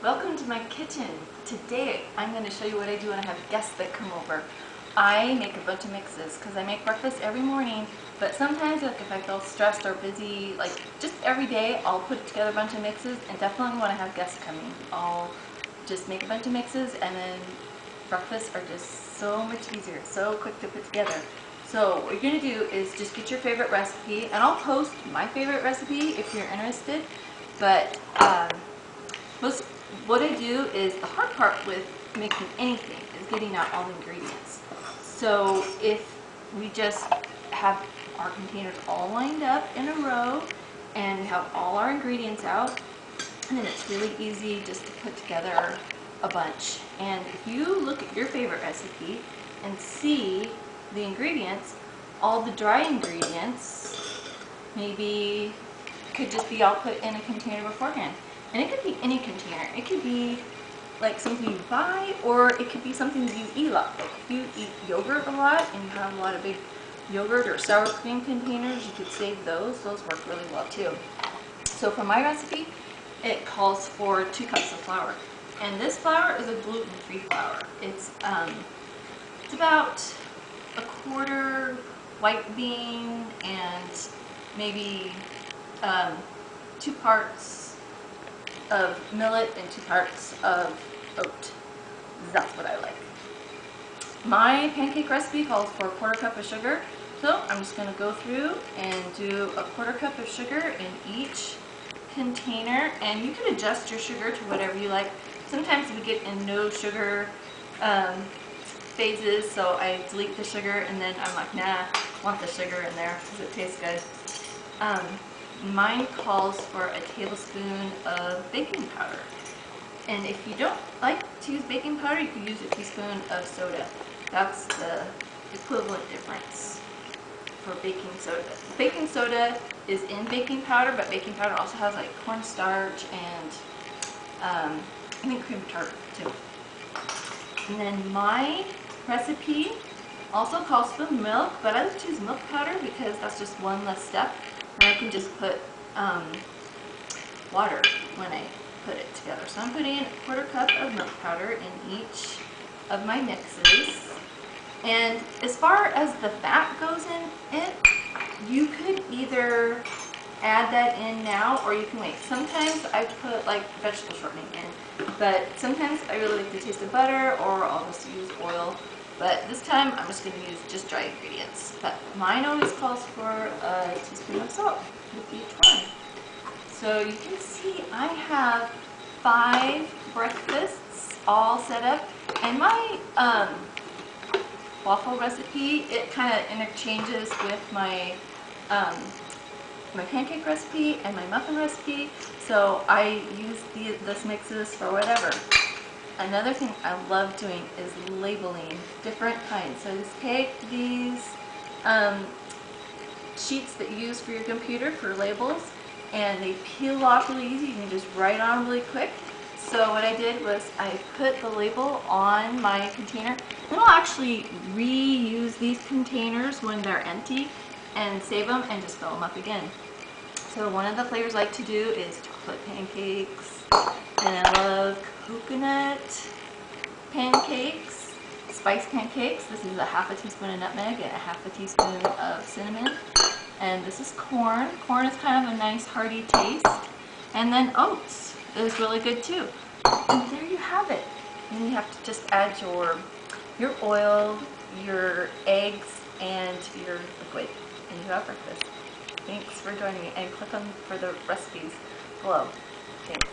Welcome to my kitchen. Today I'm going to show you what I do when I have guests that come over. I make a bunch of mixes because I make breakfast every morning, but sometimes if I feel stressed or busy, like just every day, I'll put together a bunch of mixes, and definitely when I have guests coming, I'll just make a bunch of mixes, and then breakfasts are just so much easier, so quick to put together. So what you're going to do is just get your favorite recipe, and I'll post my favorite recipe if you're interested, but what I do is the hard part with making anything is getting out all the ingredients. So if we just have our containers all lined up in a row and we have all our ingredients out, and then it's really easy just to put together a bunch. And if you look at your favorite recipe and see the ingredients, all the dry ingredients maybe could just be all put in a container beforehand. And it could be any container. It could be like something you buy, or it could be something that you eat a lot. Like if you eat yogurt a lot and you have a lot of big yogurt or sour cream containers, you could save those. Those work really well too. So for my recipe, it calls for 2 cups of flour. And this flour is a gluten-free flour. It's about a quarter white bean and maybe 2 parts of millet and 2 parts of oat. That's what I like. My pancake recipe calls for a quarter cup of sugar, so I'm just going to go through and do a quarter cup of sugar in each container, and you can adjust your sugar to whatever you like. Sometimes we get in no sugar phases, so I delete the sugar, and then I'm like, nah, I want the sugar in there because it tastes good. Mine calls for a tablespoon of baking powder. And if you don't like to use baking powder, you can use a teaspoon of soda. That's the equivalent difference for baking soda. Baking soda is in baking powder, but baking powder also has like cornstarch and I think cream tartar too. And then my recipe also calls for milk, but I like to use milk powder because that's just one less step. And I can just put water when I put it together. So I'm putting in a quarter cup of milk powder in each of my mixes. And as far as the fat goes in it, you could either add that in now or you can wait. Sometimes I put like vegetable shortening in, but sometimes I really like the taste of butter, or I'll just use oil. But this time I'm just going to use just dry ingredients. But mine always calls for a teaspoon of salt with each one. So you can see I have 5 breakfasts all set up. And my waffle recipe, it kind of interchanges with my my pancake recipe and my muffin recipe. So I use this mixes for whatever. Another thing I love doing is labeling different kinds. So just take these sheets that you use for your computer for labels, and they peel off really easy. You can just write on really quick. So what I did was I put the label on my container. Then I'll actually reuse these containers when they're empty and save them and just fill them up again. So one of the flavors I like to do is chocolate pancakes, and I love coconut pancakes, spice pancakes. This is a ½ a teaspoon of nutmeg and a ½ a teaspoon of cinnamon. And this is corn. Corn is kind of a nice hearty taste. And then oats is really good too. And there you have it. And then you have to just add your oil, your eggs, and your liquid, and you have breakfast. Thanks for joining me, and click on for the recipes below. Thanks.